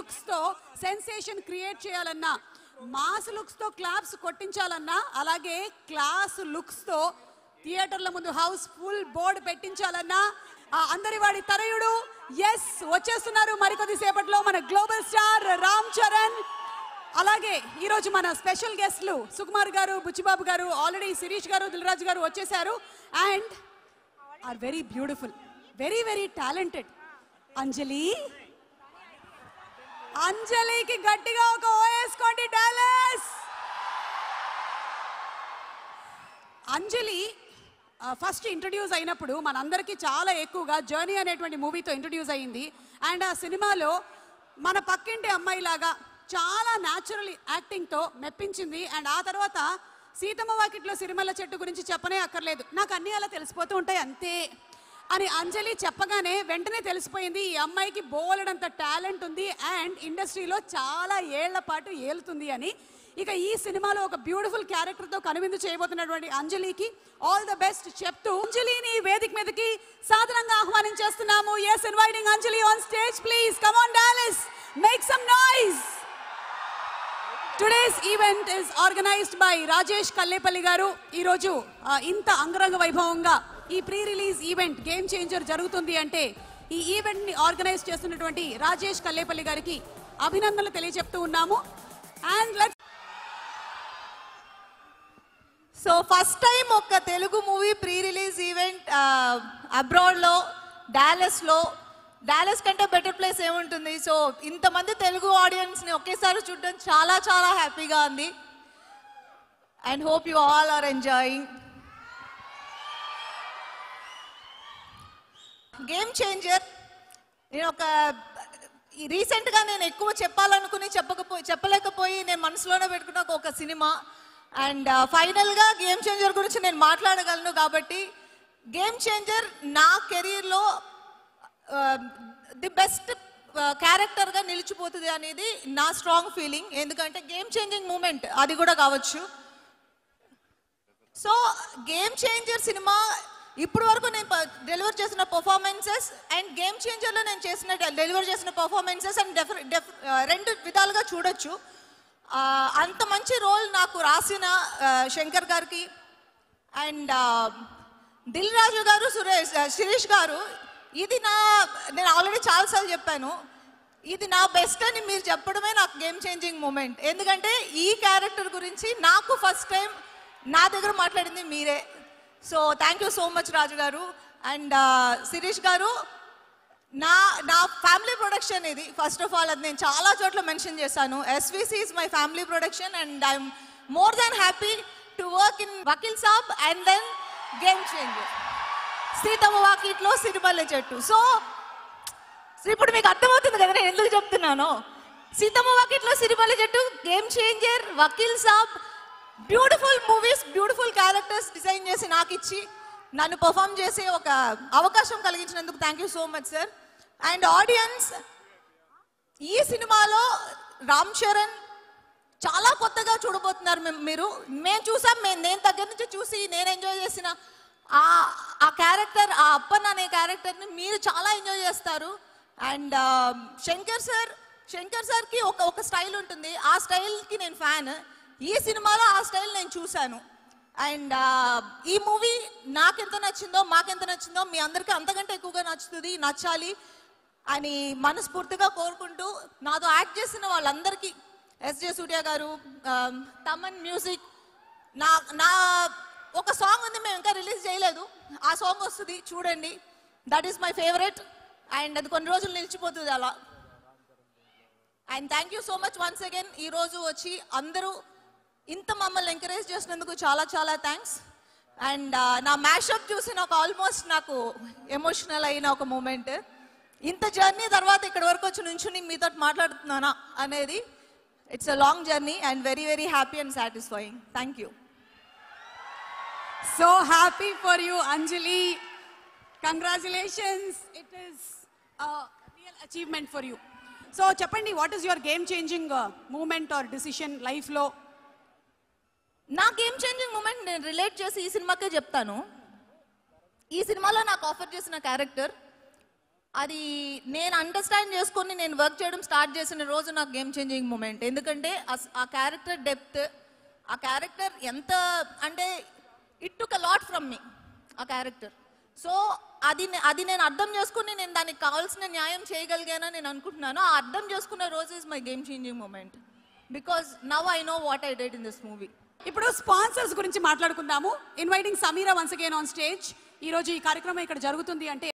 Looks తో sensation create చేయాలన్నా, mass looks తో క్లాప్స్ కొట్టించాలన్నా, అలాగే క్లాస్ లుక్స్ తో థియేటర్ల ముందు హౌస్ ఫుల్ బోర్డు పెట్టించాలన్నా అందరి వాడి తనయుడు ఎస్ వచ్చేస్తున్నారు మరికొద్ది సేపట్లో మన గ్లోబల్ స్టార్ రామ్ చరణ్. అలాగే ఈరోజు మన స్పెషల్ గెస్ట్లు సుకుమార్ గారు, బుచ్చిబాబు గారు, ఆల్రెడీ శిరీష్ గారు, దిల్ రాజు గారు వచ్చేసారు and are very beautiful, very very talented. అంజలికి గట్టిగా ఒక ఓయేసుకోండి డాలస్. అంజలి ఫస్ట్ ఇంట్రడ్యూస్ అయినప్పుడు మనందరికీ చాలా ఎక్కువగా జర్నీ అనేటువంటి మూవీతో ఇంట్రడ్యూస్ అయ్యింది అండ్ ఆ సినిమాలో మన పక్కింటి అమ్మాయిలాగా చాలా న్యాచురల్ యాక్టింగ్తో మెప్పించింది అండ్ ఆ తర్వాత సీతమ్మ వాకిట్లో సిరిమల్ల చెట్టు గురించి చెప్పనే అక్కర్లేదు, నాకు అన్నీ అలా తెలిసిపోతూ ఉంటాయి అంతే అని అంజలి చెప్పగానే వెంటనే తెలిసిపోయింది ఈ అమ్మాయికి బోలెడంత టాలెంట్ ఉంది అండ్ ఇండస్ట్రీలో చాలా ఏళ్ల పాటు ఏలుతుంది అని. ఇక ఈ సినిమాలో ఒక బ్యూటిఫుల్ క్యారెక్టర్తో కనువిందు చేయబోతున్నటువంటి అంజలికి ఆల్ ద బెస్ట్ చెప్తూ అంజలిని వేదిక మీదకి సాధారణంగా ఆహ్వానించేస్తున్నాము. yes, inviting Anjali on stage please. come on Dallas, make some noise. Today's event is organized by Rajesh Kallepalli గారు. ఈరోజు ఇంత అంగరంగ వైభవంగా ఈ pre release event game changer జరుగుతుంది అంటే ఈ ఈవెంట్ ని ఆర్గనైజ్ చేస్తున్నటువంటి రాజేష్ కల్లేపల్లి గారికి అభినందనలు తెలియజెప్తూ ఉన్నాము. అండ్ సో ఫస్ట్ టైం ఒక Telugu movie pre release event అబ్రాడ్లో డాలస్ కంటే బెటర్ ప్లేస్ ఏముంటుంది. సో ఇంతమంది తెలుగు ఆడియన్స్ని ఒకేసారి చూడడం చాలా చాలా హ్యాపీగా ఉంది and hope you all are enjoying. Game Changer నేను రీసెంట్గా నేను ఎక్కువ చెప్పాలనుకుని చెప్పలేకపోయి నేను మనసులోనే పెట్టుకున్న ఒక సినిమా అండ్ ఫైనల్గా గేమ్ చేంజర్ గురించి నేను మాట్లాడగలను కాబట్టి గేమ్ చేంజర్ నా కెరీర్లో ది బెస్ట్ క్యారెక్టర్గా నిలిచిపోతుంది అనేది నా స్ట్రాంగ్ ఫీలింగ్. ఎందుకంటే గేమ్ చేంజింగ్ మూమెంట్ అది కూడా కావచ్చు. సో గేమ్ చేంజర్ సినిమా ఇప్పుడు వరకు నేను డెలివర్ చేసిన పర్ఫార్మెన్సెస్ అండ్ గేమ్ చేంజర్లో నేను డెలివర్ చేసిన పర్ఫార్మెన్సెస్ అండ్ రెండు విధాలుగా చూడొచ్చు. అంత మంచి రోల్ నాకు రాసిన శంకర్ గారికి అండ్ దిల్ రాజు గారు, శిరీష్ గారు, ఇది నేను ఆల్రెడీ చాలాసార్లు చెప్పాను, ఇది నా బెస్ట్ అని మీరు చెప్పడమే నాకు గేమ్ చేంజింగ్ మూమెంట్. ఎందుకంటే ఈ క్యారెక్టర్ గురించి నాకు ఫస్ట్ టైం నా దగ్గర మాట్లాడింది మీరే. So thank you so much Raju garu and Sirish garu. నా ఫ్యామిలీ ప్రొడక్షన్ ఇది. ఫస్ట్ ఆఫ్ ఆల్ అది నేను చాలా చోట్ల మెన్షన్ చేశాను. SVC is my family production and I'm more than happy to work in Vakeel Saab and then Game Changer, Seethamma Vakitlo Sirimalle చెట్టు. సో ఇప్పుడు మీకు అర్థమవుతుంది కదా నేను ఎందుకు చెప్తున్నాను. Seethamma Vakitlo Sirimalle Chettu, Game Changer, Vakeel Saab, beautiful movies, beautiful characters design చేసి నాకు ఇచ్చి నన్ను పర్ఫామ్ చేసే ఒక అవకాశం కలిగించినందుకు thank you so much sir. And audience, ఈ సినిమాలో రామ్ చరణ్ చాలా కొత్తగా చూడబోతున్నారు మీరు. మేము చూసాం, నేను దగ్గర నుంచి చూసి నేను ఎంజాయ్ చేసిన ఆ క్యారెక్టర్, ఆ అప్పన్ అనే క్యారెక్టర్ని మీరు చాలా ఎంజాయ్ చేస్తారు. అండ్ శంకర్ సార్కి ఒక స్టైల్ ఉంటుంది, ఆ స్టైల్కి నేను ఫ్యాన్. ఈ సినిమాలో ఆ స్టైల్ నేను చూశాను అండ్ ఈ మూవీ నాకెంత నచ్చిందో మాకెంత నచ్చిందో మీ అందరికీ అంతకంటే ఎక్కువగా నచ్చాలి అని మనస్ఫూర్తిగా కోరుకుంటూ నాతో యాక్ట్ చేసిన వాళ్ళందరికీ, ఎస్జే సూర్య గారు, తమన్ మ్యూజిక్, నా ఒక సాంగ్ ఉంది మేము ఇంకా రిలీజ్ చేయలేదు, ఆ సాంగ్ వస్తుంది చూడండి, that is my favourite and అది కొన్ని రోజులు నిలిచిపోతుంది అలా. And thank you so much once again. ఈరోజు వచ్చి అందరూ ఇంత మమ్మల్ని ఎంకరేజ్ చేసినందుకు చాలా చాలా థ్యాంక్స్. అండ్ నా మ్యాషప్ చూసి నాకు ఎమోషనల్ అయిన ఒక మూమెంట్. ఇంత జర్నీ తర్వాత ఇక్కడ వరకు వచ్చి నుంచుని మీతో మాట్లాడుతున్నానా అనేది it's a long journey and very very happy and satisfying. Thank you. So happy for you Anjali, congratulations, it is real achievement for you. So చెప్పండి, what is your game changing moment or decision లైఫ్లో? నా game changing moment నేను relate చేసి ఈ సినిమాకే చెప్తాను. ఈ సినిమాలో నాకు ఆఫర్ చేసిన క్యారెక్టర్ అది నేను అండర్స్టాండ్ చేసుకొని నేను వర్క్ చేయడం స్టార్ట్ చేసిన రోజు నాకు గేమ్ చేంజింగ్ మూమెంట్. ఎందుకంటే ఆ క్యారెక్టర్ డెప్త్, ఆ క్యారెక్టర్ ఎంత అంటే it took a lot from మీ ఆ క్యారెక్టర్. సో అది నేను అర్థం చేసుకుని నేను దానికి కావాల్సిన న్యాయం చేయగలిగానని నేను అనుకుంటున్నాను. ఆ అర్థం చేసుకున్న రోజు is my game changing moment because now I know what I did in this movie. ఇప్పుడు స్పాన్సర్స్ గురించి మాట్లాడుకుందాము. Inviting Sameera once again on stage. ఈ రోజు ఈ కార్యక్రమం ఇక్కడ జరుగుతుంది అంటే